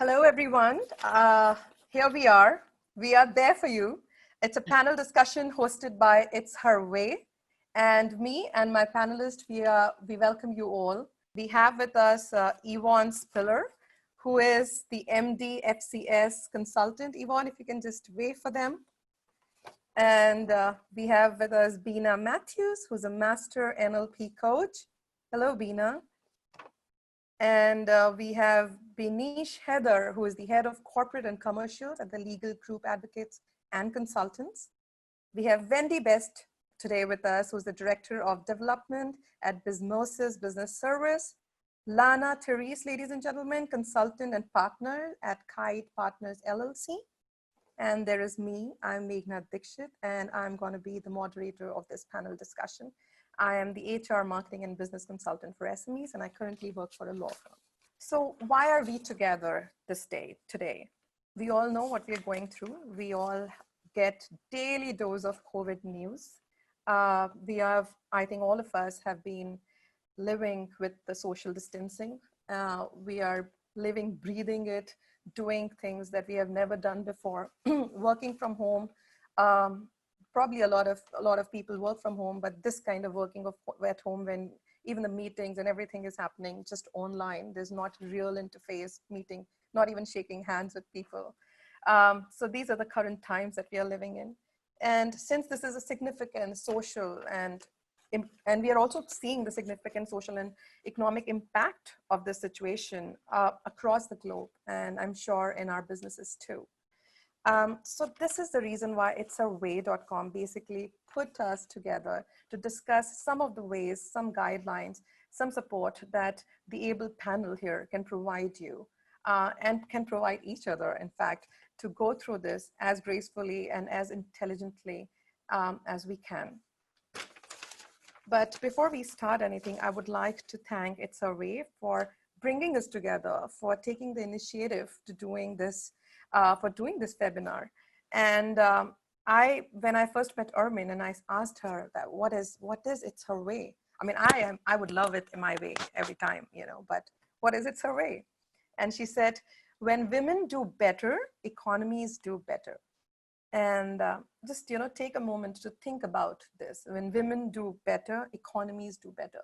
Hello, everyone. Here we are. We are there for you. It's a panel discussion hosted by ItsHerWay. And me and my panelists, we welcome you all. We have with us Yvonne Spiller, who is the MD FCS consultant. Yvonne, if you can just wave for them. And we have with us Bina Mathews, who's a master NLP coach. Hello, Bina. And we have Beenish Haider, who is the head of corporate and commercial at the Legal Group Advocates and Consultants. We have Wendy Best today with us, who's the director of development at Bismosis Business Service. Lana Therese, ladies and gentlemen, consultant and partner at Kite Partners LLC. And there is me, I'm Meghna Dixit, and I'm going to be the moderator of this panel discussion. I am the HR marketing and business consultant for SMEs, and I currently work for a law firm. So why are we together today? We all know what we're going through. We all get daily dose of COVID news. I think all of us have been living with the social distancing. We are living, breathing it, doing things that we have never done before, working from home. Probably a lot of people work from home, but this kind of working at home, when even the meetings and everything is happening just online, there's not real interface meeting, not even shaking hands with people. So these are the current times that we are living in. And since this is a significant social and we are also seeing the significant social and economic impact of this situation across the globe, and I'm sure in our businesses too. So this is the reason why ItsHerWay.com basically put us together to discuss some of the ways, some guidelines, some support that the able panel here can provide you and can provide each other, in fact, to go through this as gracefully and as intelligently as we can. But before we start anything, I would like to thank ItsHerWay for bringing us together, for taking the initiative to doing this, for doing this webinar. And when I first met Ermin and I asked her that what is ItsHerWay? I mean, I would love it in my way every time, you know, but what is ItsHerWay? And she said, when women do better, economies do better. And just, you know, take a moment to think about this. When women do better, economies do better.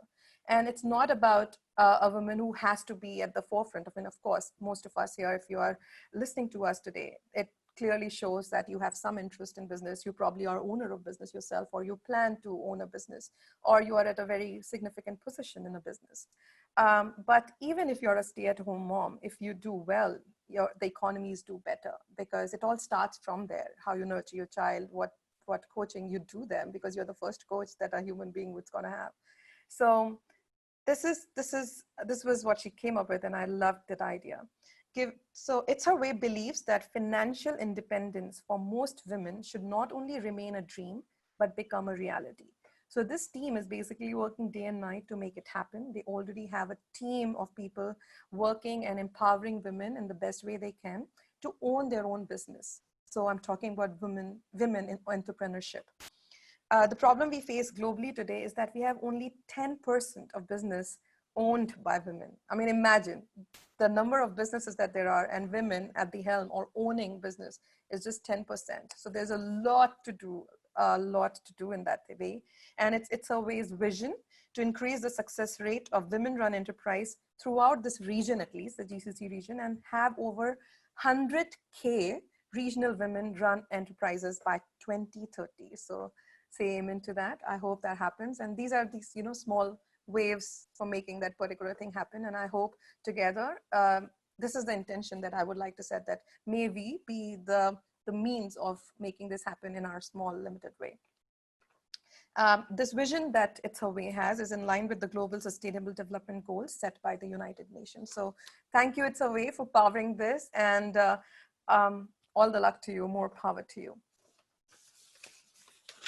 And it's not about a woman who has to be at the forefront of it. Of course, most of us here, if you are listening to us today, it clearly shows that you have some interest in business. You probably are owner of business yourself, or you plan to own a business, or you are at a very significant position in a business. But even if you're a stay-at-home mom, if you do well, the economies do better, because it all starts from there. How you nurture your child, what coaching you do them, because you're the first coach that a human being was going to have. So this was what she came up with, and I loved that idea. So ItsHerWay believes that financial independence for most women should not only remain a dream, but become a reality. So this team is basically working day and night to make it happen. They already have a team of people working and empowering women in the best way they can to own their own business. So I'm talking about women in entrepreneurship. The problem we face globally today is that we have only 10% of business owned by women. I mean, imagine the number of businesses that there are, and women at the helm or owning business is just 10%. So there's a lot to do in that way. And it's ItsHerWay's vision to increase the success rate of women-run enterprise throughout this region, at least the GCC region, and have over 100K regional women-run enterprises by 2030. So say amen to that. I hope that happens. And these are these, you know, small waves for making that particular thing happen. And I hope together, this is the intention that I would like to set, that may we be the means of making this happen in our small, limited way. This vision that ItsHerWay has is in line with the Global Sustainable Development Goals set by the United Nations. So thank you, ItsHerWay, for powering this, and all the luck to you, more power to you.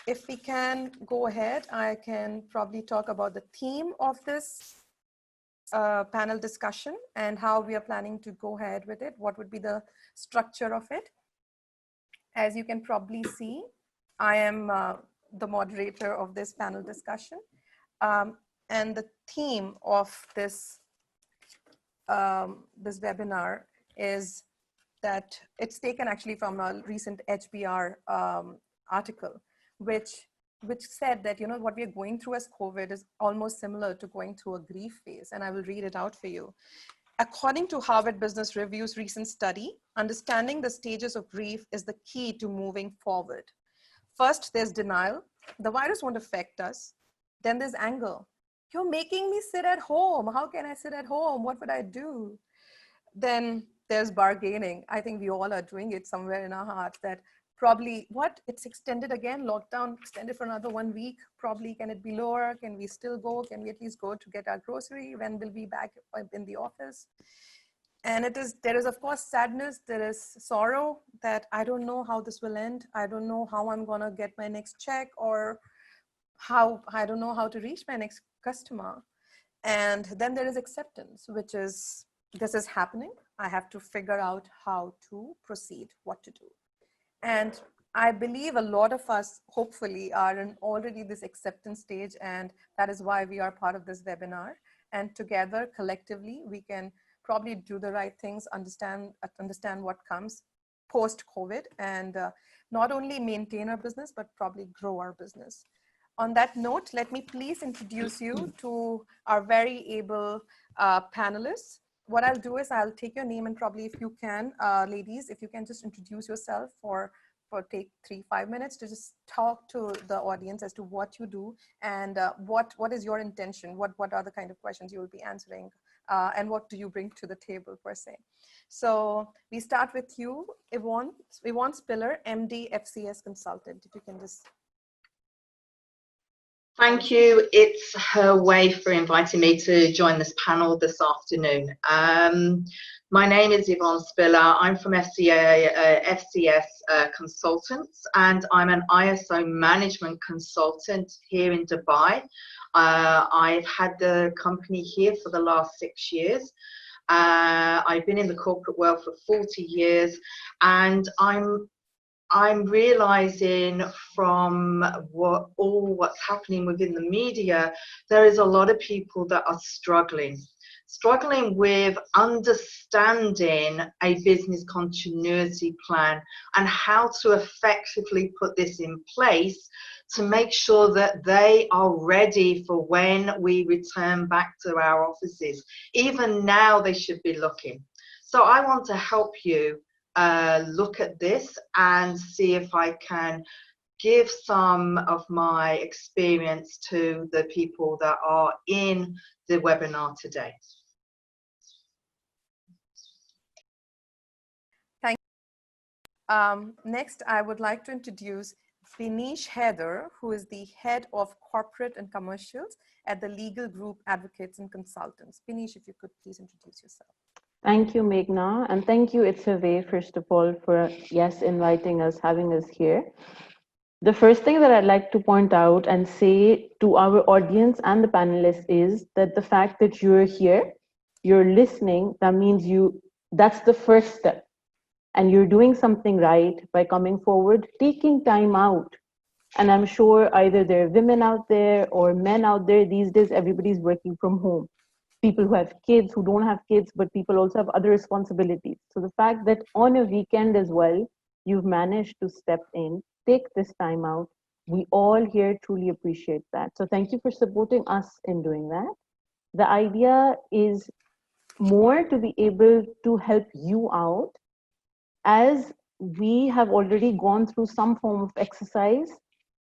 If we can go ahead, I can probably talk about the theme of this panel discussion and how we are planning to go ahead with it. What would be the structure of it? As you can probably see, I am the moderator of this panel discussion. And the theme of this webinar is that it's taken actually from a recent HBR article, which said that, you know, what we are going through as COVID is almost similar to going through a grief phase. And I will read it out for you. According to Harvard Business Review's recent study, understanding the stages of grief is the key to moving forward. First, there's denial. The virus won't affect us. Then there's anger. You're making me sit at home. How can I sit at home? What would I do? Then there's bargaining. I think we all are doing it somewhere in our hearts that probably, what, it's extended again, lockdown extended for another 1 week. Probably, can it be lower? Can we still go? Can we at least go to get our grocery? When will we be back in the office? And there is of course sadness, there is sorrow that I don't know how this will end. I don't know how I'm gonna get my next check, or I don't know how to reach my next customer. And then there is acceptance, which is, this is happening. I have to figure out how to proceed, what to do. And I believe a lot of us hopefully are in already this acceptance stage, and that is why we are part of this webinar. And together, collectively, we can probably do the right things, understand what comes post-COVID, and not only maintain our business, but probably grow our business. On that note, let me please introduce you to our very able panelists. What I'll do is I'll take your name, and probably if you can, ladies, if you can just introduce yourself for take 3-5 minutes to just talk to the audience as to what you do and what is your intention, what are the kind of questions you will be answering, and what do you bring to the table per se. So we start with you, Yvonne Spiller, MD, FCS consultant. If you can just. Thank you, ItsHerWay, for inviting me to join this panel this afternoon. My name is Yvonne Spiller. I'm from FCS Consultants, and I'm an ISO management consultant here in Dubai. I've had the company here for the last 6 years. I've been in the corporate world for 40 years, and I'm realizing from what's happening within the media, there is a lot of people that are struggling with understanding a business continuity plan and how to effectively put this in place to make sure that they are ready for when we return back to our offices. Even now, they should be looking. So I want to help you look at this and see if I can give some of my experience to the people that are in the webinar today. Thank you. Next, I would like to introduce Beenish Haider, who is the head of corporate and commercials at the legal group Advocates and Consultants. Beenish, if you could please introduce yourself. Thank you, Meghna, and thank you, ItsHerWay, first of all, for, inviting us, having us here. The first thing that I'd like to point out and say to our audience and the panelists is that the fact that you're here, you're listening, that means that's the first step. And you're doing something right by coming forward, taking time out. And I'm sure either there are women out there or men out there, these days, everybody's working from home. People who have kids, who don't have kids, but people also have other responsibilities. So the fact that on a weekend as well, you've managed to step in, take this time out, we all here truly appreciate that. So thank you for supporting us in doing that. The idea is more to be able to help you out, as we have already gone through some form of exercise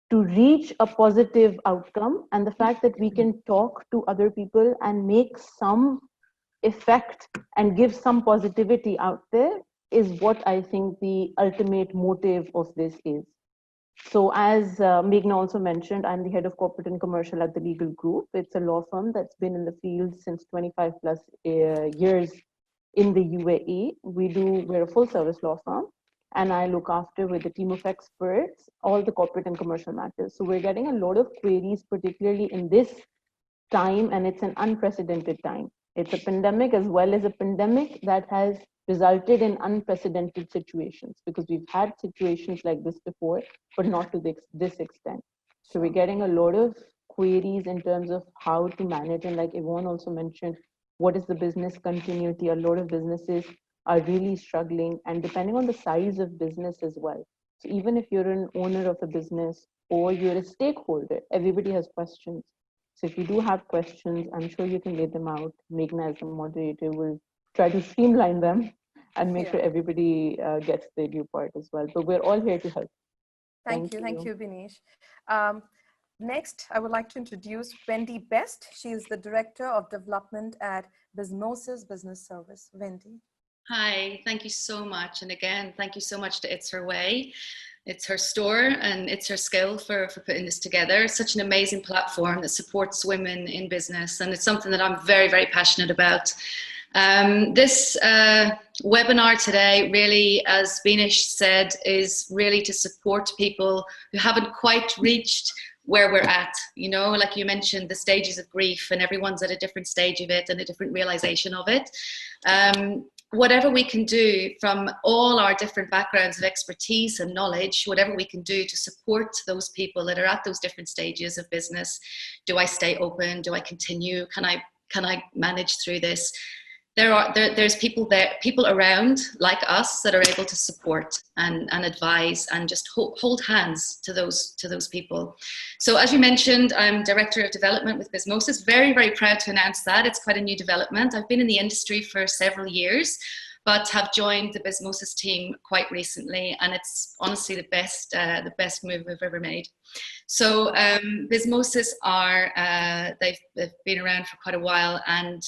to reach a positive outcome, and the fact that we can talk to other people and make some effect and give some positivity out there is what I think the ultimate motive of this is. So as Meghna also mentioned, I'm the head of corporate and commercial at the legal group. It's a law firm that's been in the field since 25 plus years in the UAE. We're a full service law firm, and I look after, with a team of experts, all the corporate and commercial matters. So we're getting a lot of queries, particularly in this time, and it's an unprecedented time. It's a pandemic as well as a pandemic that has resulted in unprecedented situations, because we've had situations like this before, but not to this extent. So we're getting a lot of queries in terms of how to manage, and like Yvonne also mentioned, what is the business continuity? A lot of businesses are really struggling, and depending on the size of business as well. So even if you're an owner of a business or you're a stakeholder, everybody has questions. So if you do have questions, I'm sure you can lay them out. Meghna, as the moderator, will try to streamline them and make sure everybody gets their due part as well. But we're all here to help. Thank you, Beenish. Next, I would like to introduce Wendy Best. She is the Director of Development at Bizmosis Business Service. Wendy. Hi, thank you so much. And again, thank you so much to ItsHerWay. It's her store and it's her skill for putting this together. It's such an amazing platform that supports women in business. And it's something that I'm very, very passionate about. This webinar today really, as Beenish said, is really to support people who haven't quite reached where we're at, you know, like you mentioned, the stages of grief, and everyone's at a different stage of it and a different realization of it. Whatever we can do from all our different backgrounds of expertise and knowledge, whatever we can do to support those people that are at those different stages of business. Do I stay open? Do I continue? Can I manage through this? There's people there, people around like us that are able to support and advise and just hold hands to those people. So as you mentioned, I'm Director of Development with Bizmosis. Very, very proud to announce that. It's quite a new development. I've been in the industry for several years, but have joined the Bizmosis team quite recently, and it's honestly the best move we've ever made. So Bizmosis they've been around for quite a while, and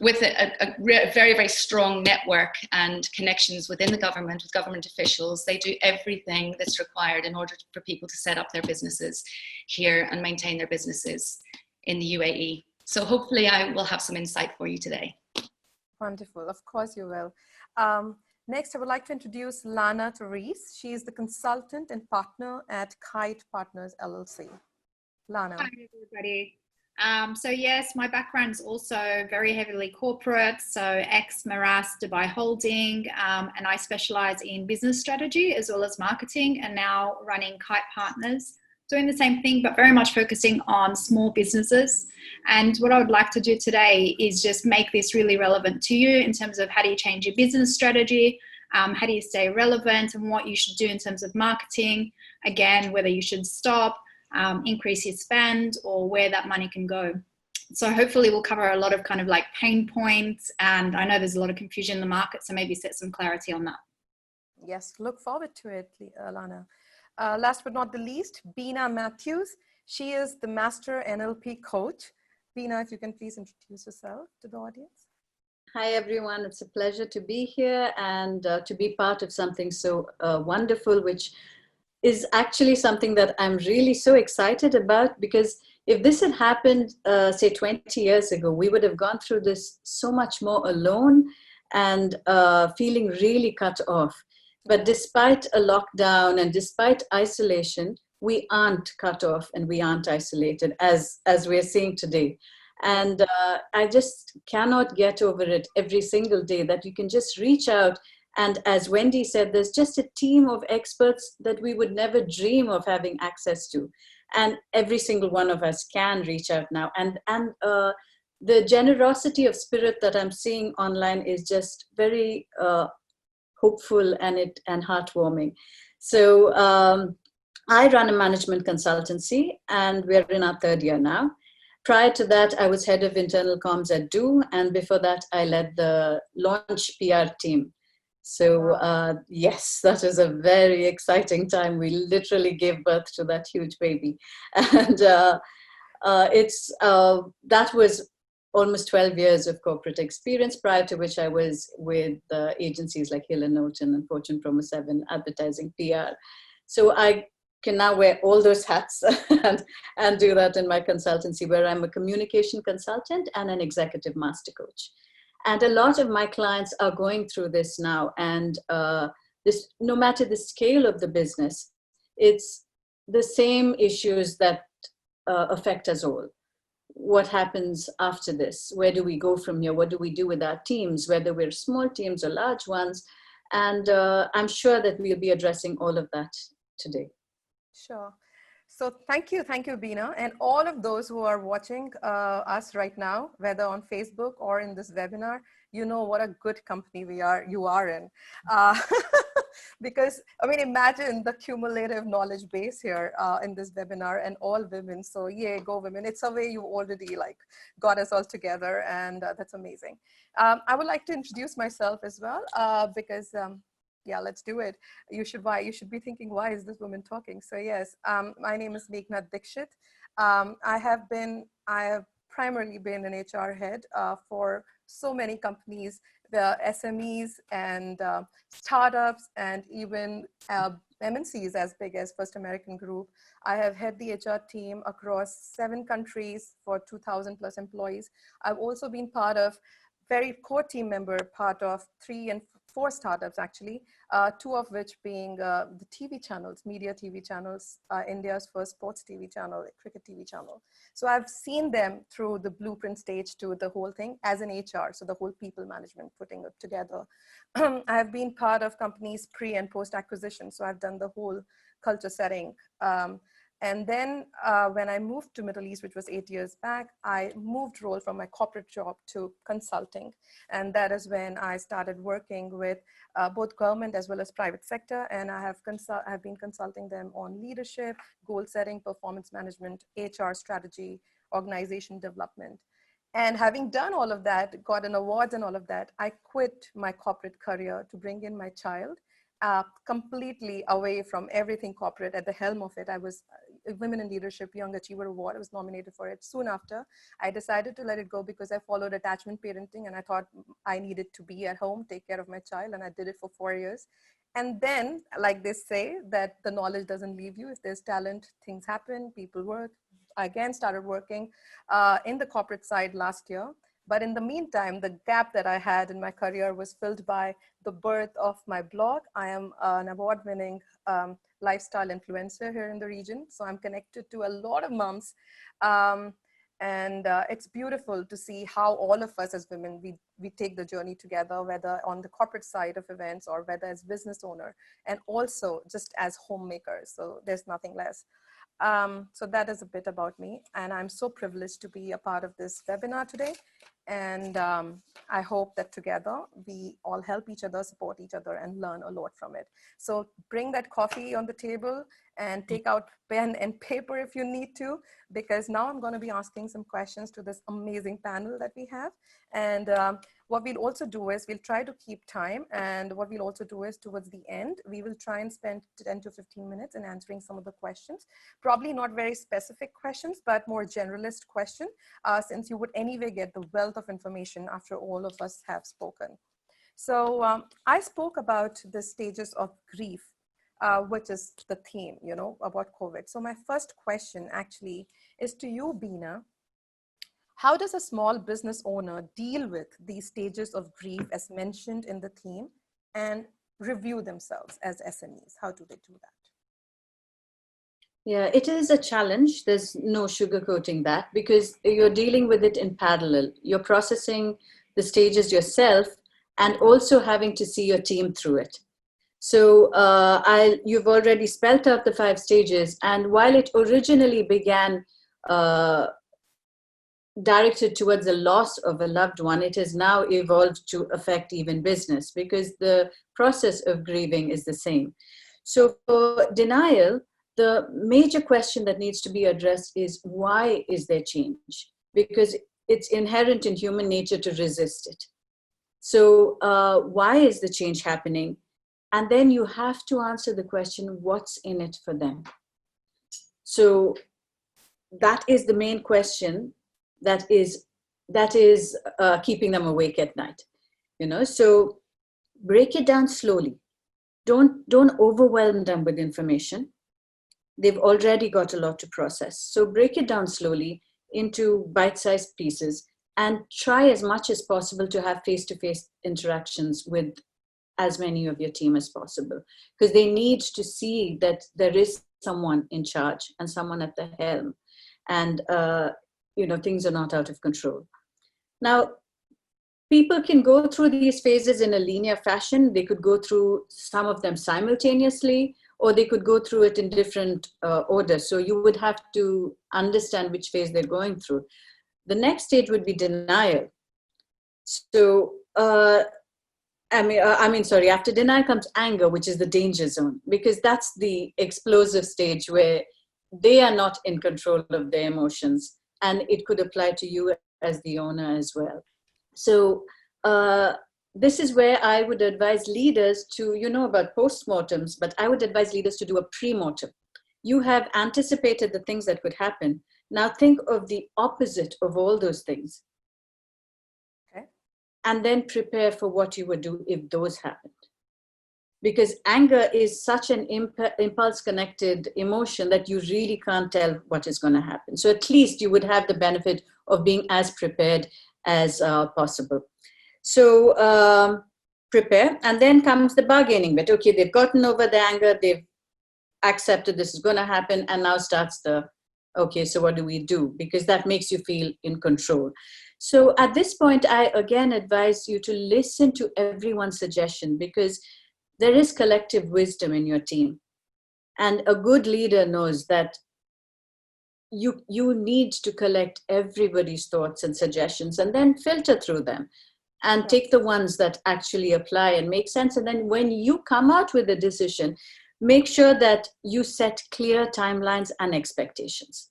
with a very, very strong network and connections within the government, with government officials. They do everything that's required in order for people to set up their businesses here and maintain their businesses in the UAE. So hopefully I will have some insight for you today. Wonderful, of course you will. Next, I would like to introduce Lana Therese. She is the consultant and partner at Kite Partners LLC. Lana. Hi, everybody. So yes, my background is also very heavily corporate, so ex-Maras Dubai Holding, and I specialize in business strategy as well as marketing, and now running Kite Partners, doing the same thing, but very much focusing on small businesses. And what I would like to do today is just make this really relevant to you in terms of how do you change your business strategy, how do you stay relevant, and what you should do in terms of marketing, again, whether you should stop, increase your spend, or where that money can go. So hopefully we'll cover a lot of kind of like pain points, and I know there's a lot of confusion in the market, so maybe set some clarity on that. Yes, look forward to it, Lana. Last but not the least, Bina Mathews. She is the Master NLP Coach. Bina, if you can please introduce yourself to the audience. Hi everyone, it's a pleasure to be here and to be part of something so wonderful, which is actually something that I'm really so excited about, because if this had happened, say 20 years ago, we would have gone through this so much more alone and feeling really cut off. But despite a lockdown and despite isolation, we aren't cut off and we aren't isolated as we're seeing today. And I just cannot get over it every single day that you can just reach out. And as Wendy said, there's just a team of experts that we would never dream of having access to. And every single one of us can reach out now. And the generosity of spirit that I'm seeing online is just very hopeful and heartwarming. So I run a management consultancy, and we're in our 3rd year now. Prior to that, I was head of internal comms at Do, and before that, I led the launch PR team. So yes, that was a very exciting time. We literally gave birth to that huge baby. And that was almost 12 years of corporate experience, prior to which I was with agencies like Hill & Norton and Fortune Promo 7, advertising, PR. So I can now wear all those hats and do that in my consultancy, where I'm a communication consultant and an executive master coach. And a lot of my clients are going through this now. And this, no matter the scale of the business, it's the same issues that affect us all. What happens after this? Where do we go from here? What do we do with our teams, whether we're small teams or large ones? And I'm sure that we'll be addressing all of that today. Sure. So thank you, Bina, and all of those who are watching us right now, whether on Facebook or in this webinar. you know what a good company you are in. Because, I mean, imagine the cumulative knowledge base here in this webinar, and all women. So yay, go women. It's a way you already like got us all together, and that's amazing. I would like to introduce myself as well, because yeah, let's do it. You should be thinking, why is this woman talking? So yes, my name is Meghna Dixit. I have primarily been an HR head for so many companies, the SMEs and startups, and even MNCs as big as First American Group. I have head the HR team across 7 countries for 2,000 plus employees. I've also been very core team member, part of 3 and 4 startups actually, 2 of which being the TV channels, media TV channels, India's first sports TV channel, cricket TV channel. So I've seen them through the blueprint stage to the whole thing as an HR, so the whole people management, putting it together. I've been part of companies pre and post acquisition, so I've done the whole culture setting. And then when I moved to Middle East, which was 8 years back, I moved role from my corporate job to consulting. And that is when I started working with both government as well as private sector. And I have been consulting them on leadership, goal setting, performance management, HR strategy, organization development. And having done all of that, gotten awards and all of that, I quit my corporate career to bring in my child. Completely away from everything corporate. At the helm of it, I was Women in Leadership Young Achiever Award. I was nominated for it. Soon after, I decided to let it go because I followed attachment parenting, and I thought I needed to be at home, take care of my child, and I did it for 4 years. And then, like they say, that the knowledge doesn't leave you. If there's talent, things happen, people work. I again started working in the corporate side last year. But in the meantime, the gap that I had in my career was filled by the birth of my blog. I am an award-winning lifestyle influencer here in the region. So I'm connected to a lot of moms. And it's beautiful to see how all of us as women, we take the journey together, whether on the corporate side of events or whether as business owner, and also just as homemakers. So there's nothing less. So that is a bit about me, and I'm so privileged to be a part of this webinar today. And I hope that together we all help each other, support each other, and learn a lot from it. So bring that coffee on the table and take out pen and paper if you need to, because now I'm going to be asking some questions to this amazing panel that we have. And what we'll also do is we'll try to keep time. And what we'll also do is towards the end, we will try and spend 10 to 15 minutes in answering some of the questions. Probably not very specific questions, but more generalist question, since you would anyway get the wealth of information after all of us have spoken. So I spoke about the stages of grief, which is the theme, you know, about COVID. So my first question actually is to you, Bina. How does a small business owner deal with these stages of grief as mentioned in the theme and review themselves as SMEs? How do they do that? Yeah, it is a challenge. There's no sugarcoating that, because you're dealing with it in parallel. You're processing the stages yourself and also having to see your team through it. So you've already spelled out the 5 stages. And while it originally began directed towards the loss of a loved one, it has now evolved to affect even business, because the process of grieving is the same. So for denial, the major question that needs to be addressed is, why is there change? Because it's inherent in human nature to resist it. So why is the change happening? And then you have to answer the question, what's in it for them? So that is the main question that is keeping them awake at night. You know, so break it down slowly. Don't overwhelm them with information. They've already got a lot to process. So break it down slowly into bite-sized pieces and try as much as possible to have face-to-face interactions with as many of your team as possible, because they need to see that there is someone in charge and someone at the helm, and you know, things are not out of control. Now, people can go through these phases in a linear fashion. They could go through some of them simultaneously, or they could go through it in different orders. So you would have to understand which phase they're going through. The next stage would be denial. So after denial comes anger, which is the danger zone, because that's the explosive stage where they are not in control of their emotions, and it could apply to you as the owner as well. So this is where I would advise leaders to, you know about postmortems, but I would advise leaders to do a pre-mortem. You have anticipated the things that could happen. Now think of the opposite of all those things. Okay. And then prepare for what you would do if those happened. Because anger is such an impulse-connected emotion that you really can't tell what is going to happen. So at least you would have the benefit of being as prepared as possible. So prepare, and then comes the bargaining bit. Okay, they've gotten over the anger, they've accepted this is going to happen, and now starts the, okay, so what do we do? Because that makes you feel in control. So at this point, I again advise you to listen to everyone's suggestion, because there is collective wisdom in your team. And a good leader knows that you need to collect everybody's thoughts and suggestions and then filter through them and take the ones that actually apply and make sense. And then when you come out with a decision, make sure that you set clear timelines and expectations.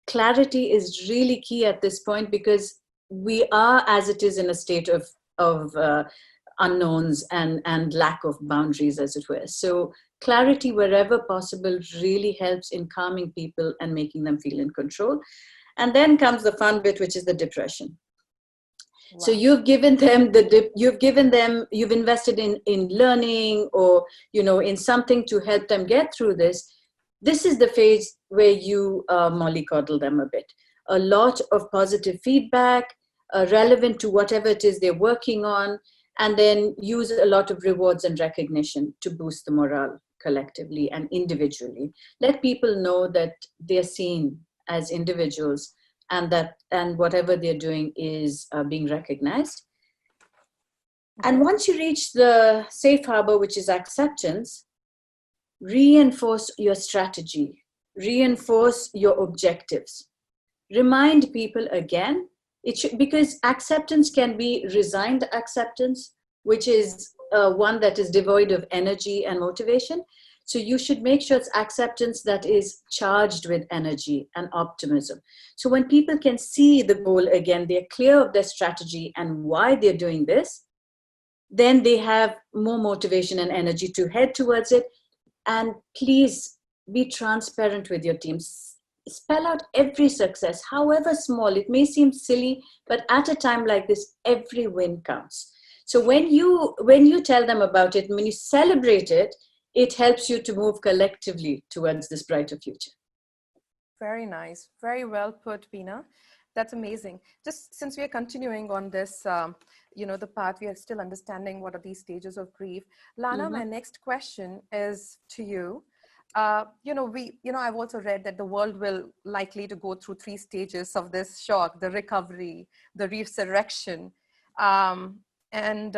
Clarity is really key at this point, because we are, as it is, in a state of unknowns and lack of boundaries, as it were. So clarity wherever possible really helps in calming people and making them feel in control. And then comes the fun bit, which is the depression. Wow. So you've given them you've invested in learning, or, you know, in something to help them get through this. This is the phase where you mollycoddle them a bit. A lot of positive feedback, relevant to whatever it is they're working on, and then use a lot of rewards and recognition to boost the morale collectively and individually. Let people know that they're seen as individuals, and whatever they're doing is being recognized. And once you reach the safe harbor, which is acceptance, reinforce your strategy, reinforce your objectives. Remind people again, because acceptance can be resigned acceptance, which is one that is devoid of energy and motivation. So you should make sure it's acceptance that is charged with energy and optimism. So when people can see the goal again, they're clear of their strategy and why they're doing this, then they have more motivation and energy to head towards it. And please be transparent with your teams. Spell out every success, however small. It may seem silly, but at a time like this, every win counts. So when you tell them about it, when you celebrate it, it helps you to move collectively towards this brighter future. Very nice. Very well put, Bina. That's amazing. Just since we are continuing on this, the part, we are still understanding what are these stages of grief. Lana, my next question is to you. I've also read that the world will likely to go through 3 stages of this shock: the recovery, the resurrection, and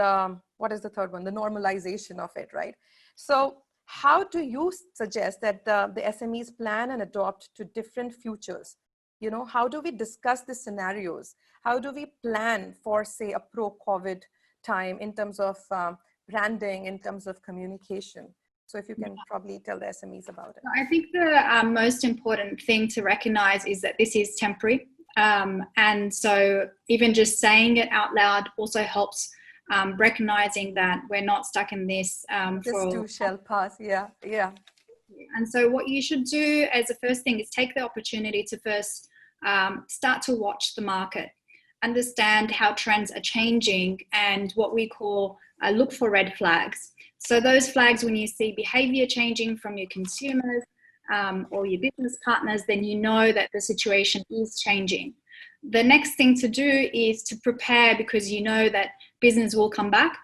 what is the third one? The normalization of it, right? So how do you suggest that the SMEs plan and adopt to different futures? You know, how do we discuss the scenarios? How do we plan for, say, a pro-COVID time in terms of branding, in terms of communication? So if you can probably tell the SMEs about it. I think the most important thing to recognize is that this is temporary. And so even just saying it out loud also helps recognizing that we're not stuck in this. This too shall pass, yeah. And so what you should do as the first thing is take the opportunity to first start to watch the market, understand how trends are changing, and what we call look for red flags. So those flags, when you see behavior changing from your consumers or your business partners, then you know that the situation is changing. The next thing to do is to prepare, because you know that business will come back.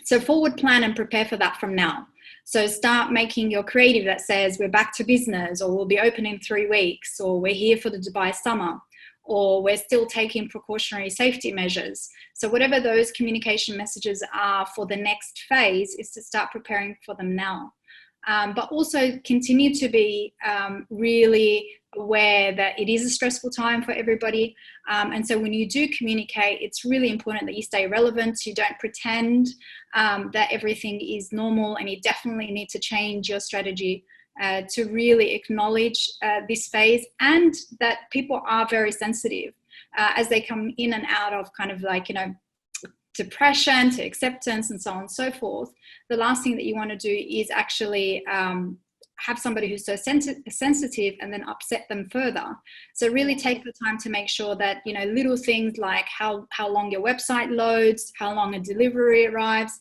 So forward plan and prepare for that from now. So start making your creative that says we're back to business, or we'll be open in 3 weeks, or we're here for the Dubai summer, or we're still taking precautionary safety measures. So whatever those communication messages are for the next phase is to start preparing for them now. But also continue to be really aware that it is a stressful time for everybody. And so when you do communicate, it's really important that you stay relevant. You don't pretend that everything is normal, and you definitely need to change your strategy to really acknowledge this phase, and that people are very sensitive as they come in and out of kind of like, you know, depression to acceptance and so on and so forth. The last thing that you want to do is actually have somebody who's so sensitive and then upset them further. So really take the time to make sure that, you know, little things like how long your website loads, how long a delivery arrives,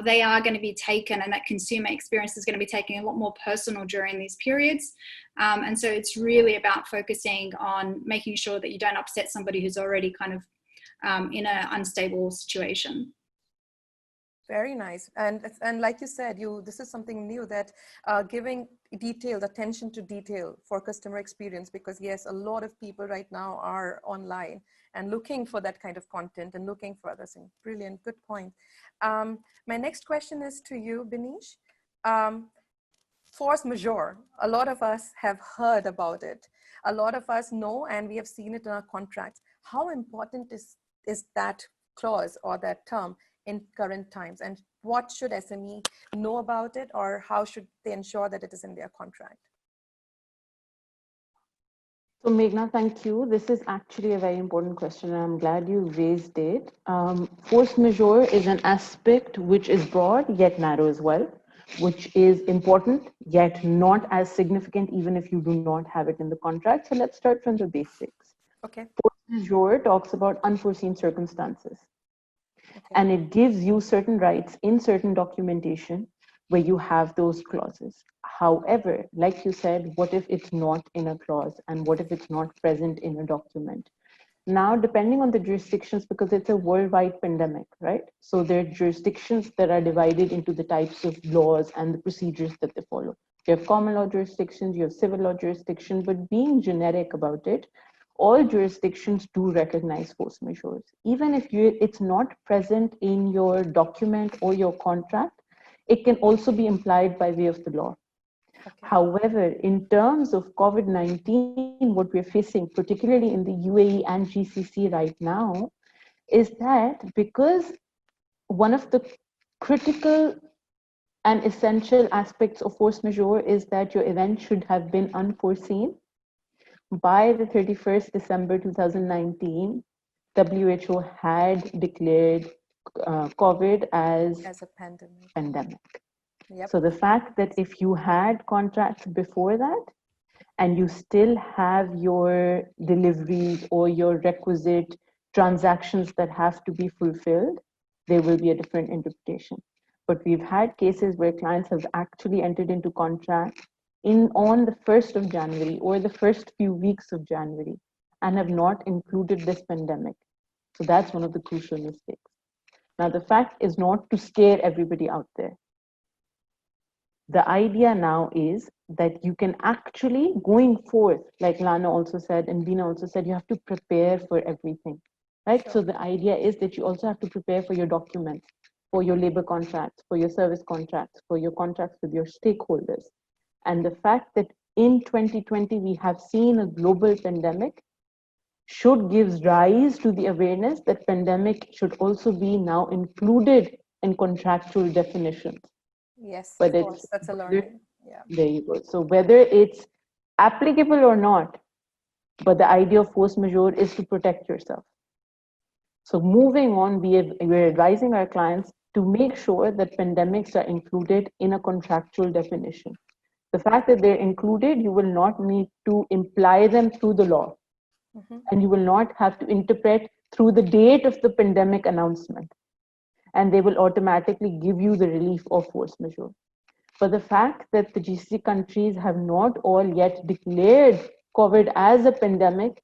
they are going to be taken, and that consumer experience is going to be taken a lot more personal during these periods. And so it's really about focusing on making sure that you don't upset somebody who's already kind of in an unstable situation. Very nice. And like you said, this is something new, that giving detailed attention to detail for customer experience, because yes, a lot of people right now are online and looking for that kind of content and looking for other things. Brilliant, good point. My next question is to you, Beenish. Force majeure, a lot of us have heard about it. A lot of us know, and we have seen it in our contracts. How important is that clause or that term in current times, and what should SME know about it, or how should they ensure that it is in their contract? So Meghna, thank you. This is actually a very important question, and I'm glad you raised it. Force majeure is an aspect which is broad yet narrow as well, which is important yet not as significant even if you do not have it in the contract. So let's start from the basics. Okay. Force majeure talks about unforeseen circumstances. Okay. And it gives you certain rights in certain documentation where you have those clauses. However, like you said, what if it's not in a clause, and what if it's not present in a document? Now, depending on the jurisdictions, because it's a worldwide pandemic, right? So there are jurisdictions that are divided into the types of laws and the procedures that they follow. You have common law jurisdictions, you have civil law jurisdictions, but being generic about it, all jurisdictions do recognize force majeure. Even if it's not present in your document or your contract, it can also be implied by way of the law. Okay. However, in terms of COVID-19, what we're facing, particularly in the UAE and GCC right now, is that because one of the critical and essential aspects of force majeure is that your event should have been unforeseen. By the 31st December 2019, WHO had declared COVID as a pandemic. Yep. So the fact that if you had contracts before that and you still have your deliveries or your requisite transactions that have to be fulfilled, there will be a different interpretation. But we've had cases where clients have actually entered into contracts on the 1st of January or the first few weeks of January and have not included this pandemic. So that's one of the crucial mistakes. Now, the fact is not to scare everybody out there. The idea now is that you can actually, going forth, like Lana also said and Bina also said, you have to prepare for everything, right? Sure. So the idea is that you also have to prepare for your documents, for your labor contracts, for your service contracts, for your contracts with your stakeholders. And the fact that in 2020, we have seen a global pandemic should give rise to the awareness that pandemic should also be now included in contractual definitions. Yes, but of course, that's a learning. Yeah. There you go. So whether it's applicable or not, but the idea of force majeure is to protect yourself. So moving on, we're advising our clients to make sure that pandemics are included in a contractual definition. The fact that they're included, you will not need to imply them through the law. Mm-hmm. And you will not have to interpret through the date of the pandemic announcement. And they will automatically give you the relief of force majeure. But the fact that the GCC countries have not all yet declared COVID as a pandemic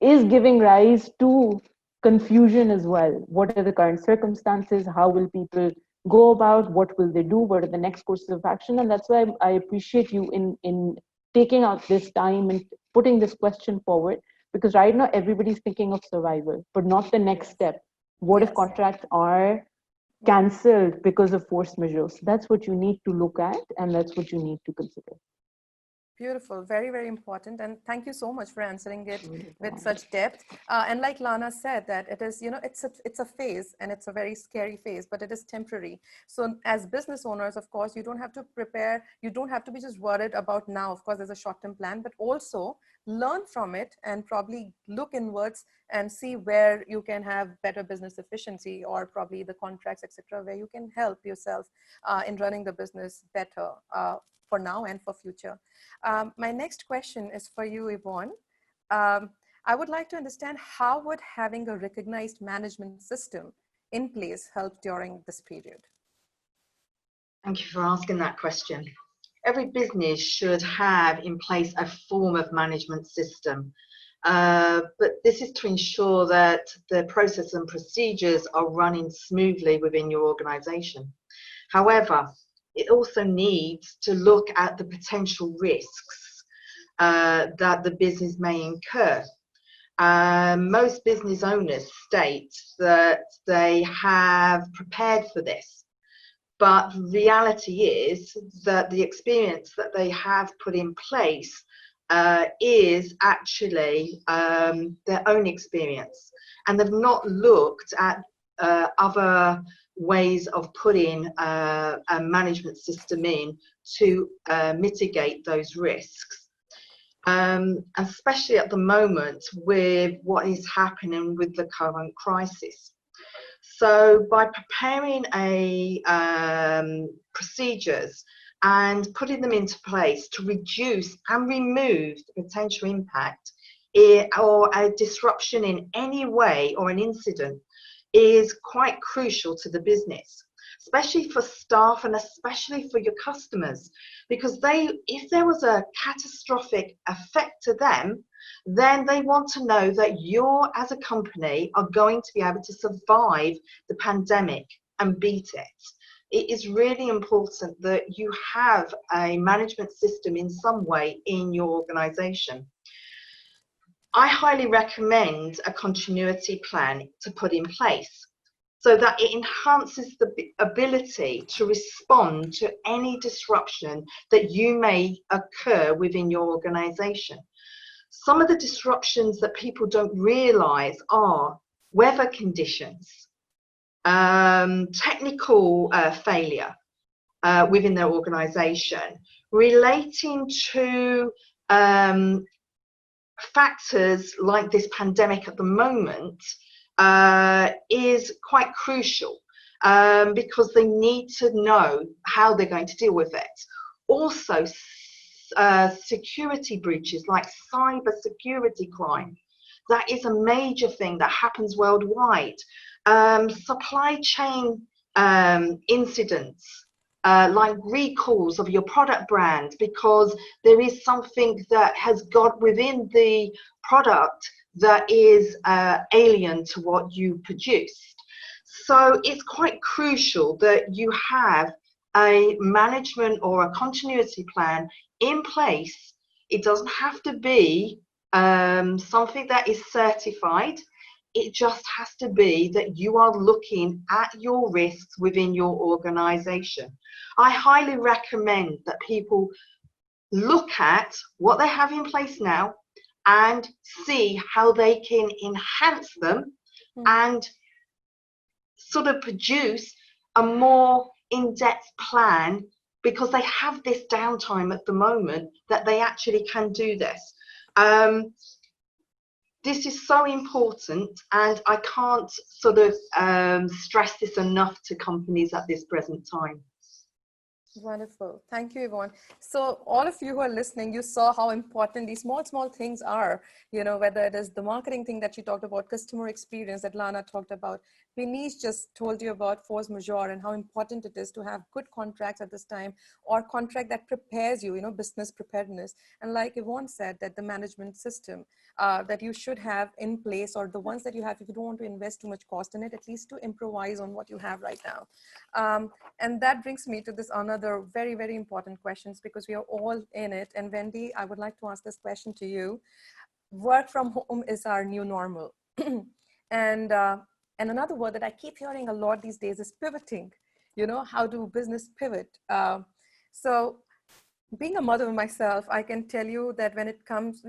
is giving rise to confusion as well. What are the current circumstances? How will people go about? What will they do? What are the next courses of action? And that's why I appreciate you in taking out this time and putting this question forward, because right now everybody's thinking of survival, but not the next step. What if contracts are cancelled because of force majeure? So that's what you need to look at, and that's what you need to consider. Beautiful, very, very important. And thank you so much for answering it with such depth. And like Lana said, that it is, it's a phase, and it's a very scary phase, but it is temporary. So as business owners, of course, you don't have to prepare, you don't have to be just worried about now. Of course, there's a short-term plan, but also learn from it and probably look inwards and see where you can have better business efficiency, or probably the contracts, etc., where you can help yourself in running the business better for now and for future. My next question is for you, Yvonne. I would like to understand, how would having a recognized management system in place help during this period? Thank you for asking that question. Every business should have in place a form of management system, but this is to ensure that the process and procedures are running smoothly within your organization. However, it also needs to look at the potential risks that the business may incur. Most business owners state that they have prepared for this, but reality is that the experience that they have put in place is actually their own experience, and they've not looked at other ways of putting a management system in to mitigate those risks, especially at the moment with what is happening with the current crisis. So by preparing procedures and putting them into place to reduce and remove the potential impact or a disruption in any way, or an incident, is quite crucial to the business, especially for staff and especially for your customers, because if there was a catastrophic effect to them, then they want to know that you as a company are going to be able to survive the pandemic and beat it. It is really important that you have a management system in some way in your organization. I highly recommend a continuity plan to put in place so that it enhances the ability to respond to any disruption that you may occur within your organization. Some of the disruptions that people don't realize are weather conditions, technical failure within their organization, relating to factors like this pandemic at the moment is quite crucial, because they need to know how they're going to deal with it. Also, security breaches like cyber security crime, that is a major thing that happens worldwide. Supply chain incidents, like recalls of your product brand because there is something that has got within the product that is alien to what you produced. So it's quite crucial that you have a management or a continuity plan in place. It doesn't have to be something that is certified. It just has to be that you are looking at your risks within your organization. I highly recommend that people look at what they have in place now and see how they can enhance them and sort of produce a more in-depth plan, because they have this downtime at the moment that they actually can do this. This is so important, and I can't sort of stress this enough to companies at this present time. Wonderful. Thank you, Yvonne. So all of you who are listening, you saw how important these small things are, you know, whether it is the marketing thing that you talked about, customer experience that Lana talked about. Beenish just told you about force majeure and how important it is to have good contracts at this time, or contract that prepares you, you know, business preparedness. And like Yvonne said, that the management system that you should have in place, or the ones that you have, if you don't want to invest too much cost in it, at least to improvise on what you have right now. And that brings me to this another very, very important questions, because we are all in it. And Wendy, I would like to ask this question to you. Work from home is our new normal. And another word that I keep hearing a lot these days is pivoting. You know, how do business pivot? So being a mother myself, I can tell you that when it comes,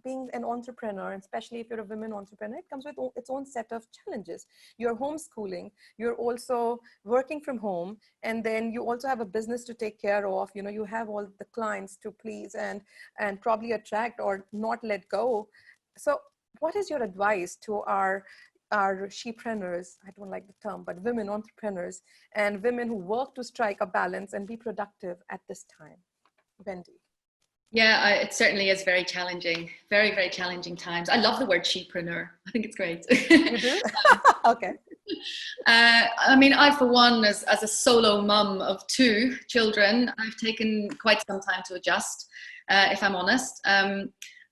being an entrepreneur, especially if you're a women entrepreneur, it comes with its own set of challenges. You're homeschooling, you're also working from home, and then you also have a business to take care of. You have all the clients to please and probably attract or not let go. So what is your advice to our shepreneurs, I don't like the term, but women entrepreneurs and women who work to strike a balance and be productive at this time? Wendy. Yeah, it certainly is very challenging, very, very challenging times. I love the word shepreneur. I think it's great. You do? Okay. I mean, I, for one, as a solo mum of 2 children, I've taken quite some time to adjust, if I'm honest.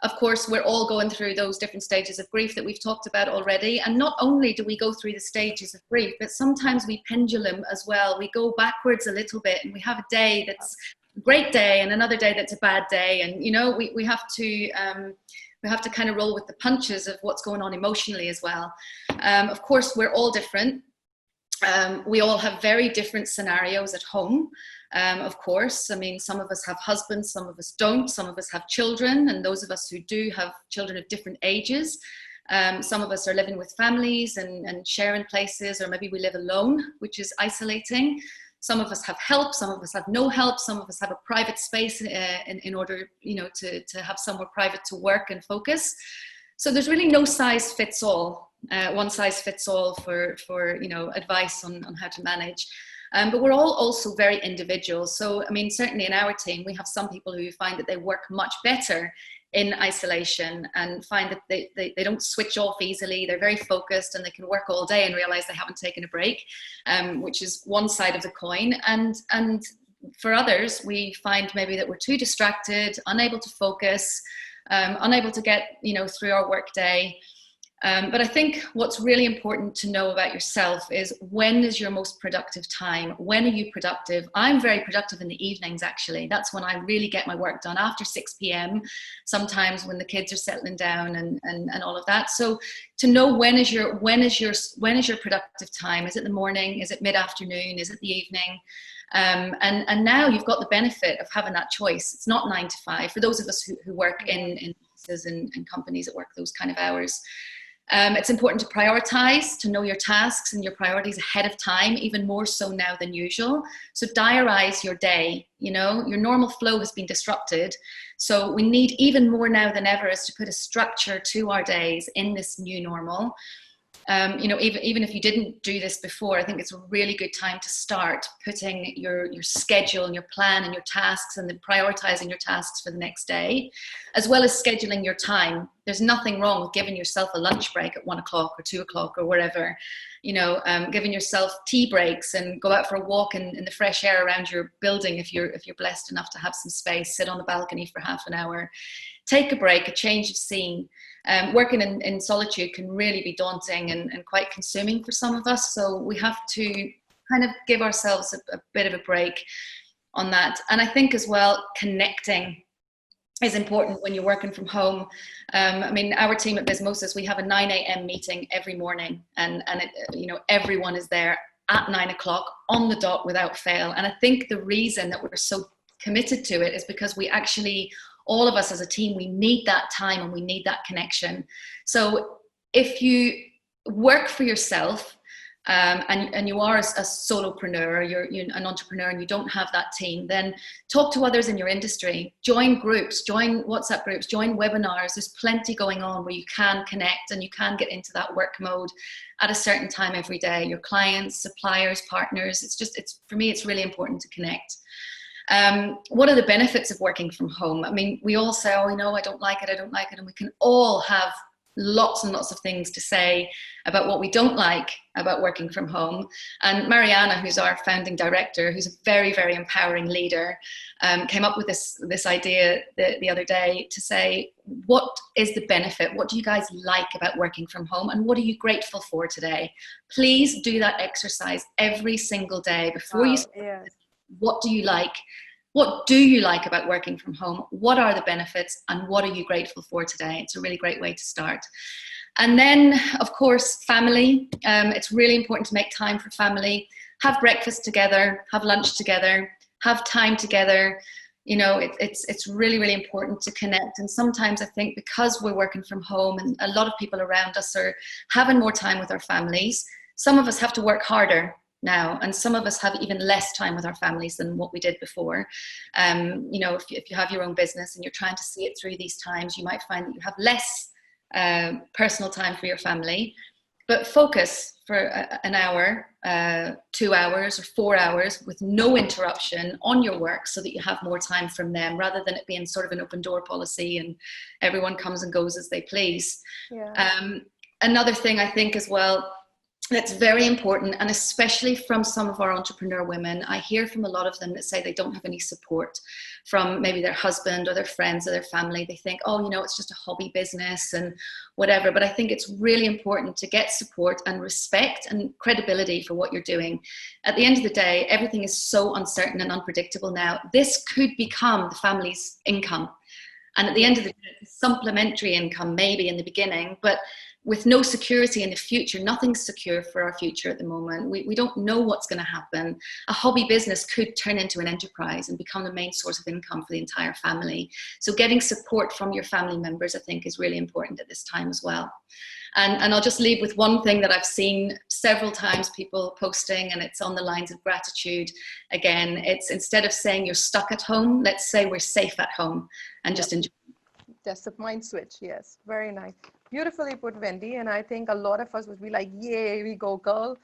Of course, we're all going through those different stages of grief that we've talked about already. And not only do we go through the stages of grief, but sometimes we pendulum as well. We go backwards a little bit, and we have a day that's a great day and another day that's a bad day. And, we have to kind of roll with the punches of what's going on emotionally as well. Of course, we're all different. We all have very different scenarios at home. Of course, I mean, some of us have husbands, some of us don't, some of us have children, and those of us who do have children of different ages. Some of us are living with families and sharing places, or maybe we live alone, which is isolating. Some of us have help, some of us have no help, some of us have a private space in order, to have somewhere private to work and focus. So there's really no size fits all, one size fits all for advice on how to manage. But we're all also very individual. So, I mean, certainly in our team, we have some people who find that they work much better in isolation and find that they don't switch off easily. They're very focused and they can work all day and realize they haven't taken a break, which is one side of the coin. And for others, we find maybe that we're too distracted, unable to focus, unable to get, through our work day. But I think what's really important to know about yourself is, when is your most productive time? When are you productive? I'm very productive in the evenings, actually. That's when I really get my work done, after 6 p.m, sometimes when the kids are settling down and all of that. So to know when is your productive time? Is it the morning? Is it mid-afternoon? Is it the evening? And now you've got the benefit of having that choice. It's not 9 to 5 for those of us who work in offices and companies that work those kind of hours. It's important to prioritize, to know your tasks and your priorities ahead of time, even more so now than usual. So diarize your day. Your normal flow has been disrupted. So we need, even more now than ever, is to put a structure to our days in this new normal. Even if you didn't do this before, I think it's a really good time to start putting your schedule and your plan and your tasks, and then prioritizing your tasks for the next day, as well as scheduling your time. There's nothing wrong with giving yourself a lunch break at 1 o'clock or 2 o'clock or wherever, giving yourself tea breaks and go out for a walk in the fresh air around your building if you're blessed enough to have some space, sit on the balcony for half an hour, take a break, a change of scene. Working in solitude can really be daunting and quite consuming for some of us. So we have to kind of give ourselves a bit of a break on that. And I think as well, connecting is important when you're working from home. I mean, our team at Bismosis, we have a 9 a.m. meeting every morning, and everyone is there at 9 o'clock on the dot without fail. And I think the reason that we're so committed to it is because we actually, all of us as a team, we need that time and we need that connection. So if you work for yourself and you are a solopreneur, you're an entrepreneur and you don't have that team, then talk to others in your industry, join groups, join WhatsApp groups, join webinars. There's plenty going on where you can connect and you can get into that work mode at a certain time every day. Your clients, suppliers, partners, for me, it's really important to connect. What are the benefits of working from home? I mean, we all say, I don't like it. And we can all have lots and lots of things to say about what we don't like about working from home. And Mariana, who's our founding director, who's a very, very empowering leader, came up with this idea the other day to say, what is the benefit? What do you guys like about working from home? And what are you grateful for today? Please do that exercise every single day before you start. Yeah. What do you like? What do you like about working from home? What are the benefits and what are you grateful for today? It's a really great way to start. And then, of course, family. It's really important to make time for family. Have breakfast together, have lunch together, have time together. You know, it's really, really important to connect. And sometimes I think because we're working from home and a lot of people around us are having more time with our families, some of us have to work harder now, and some of us have even less time with our families than what we did before. You know, if you have your own business and you're trying to see it through these times, you might find that you have less personal time for your family. But focus for an hour, 2 hours or 4 hours with no interruption on your work so that you have more time from them, rather than it being sort of an open door policy and everyone comes and goes as they please. Yeah. Another thing I think as well that's very important, and especially from some of our entrepreneur women, I hear from a lot of them that say they don't have any support from maybe their husband or their friends or their family. They think, oh, you know, it's just a hobby business and whatever. But I think it's really important to get support and respect and credibility for what you're doing. At the end of the day, everything is so uncertain and unpredictable now. This could become the family's income. And at the end of the day, supplementary income maybe in the beginning, but with no security in the future, nothing's secure for our future at the moment. We don't know what's going to happen. A hobby business could turn into an enterprise and become the main source of income for the entire family. So getting support from your family members, I think, is really important at this time as well. And I'll just leave with one thing that I've seen several times people posting, and it's on the lines of gratitude. Again, it's instead of saying you're stuck at home, let's say we're safe at home and just enjoy. Just a mind switch. Yes, very nice. Beautifully put, Wendy. And I think a lot of us would be like, yay, we go, girl.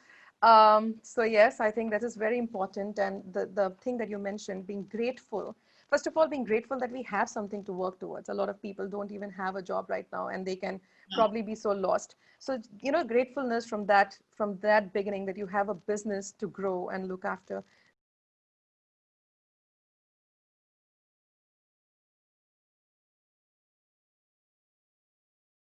So yes, I think that is very important. And the thing that you mentioned, being grateful. First of all, being grateful that we have something to work towards. A lot of people don't even have a job right now, and they can probably be so lost. So, you know, gratefulness from that beginning, that you have a business to grow and look after.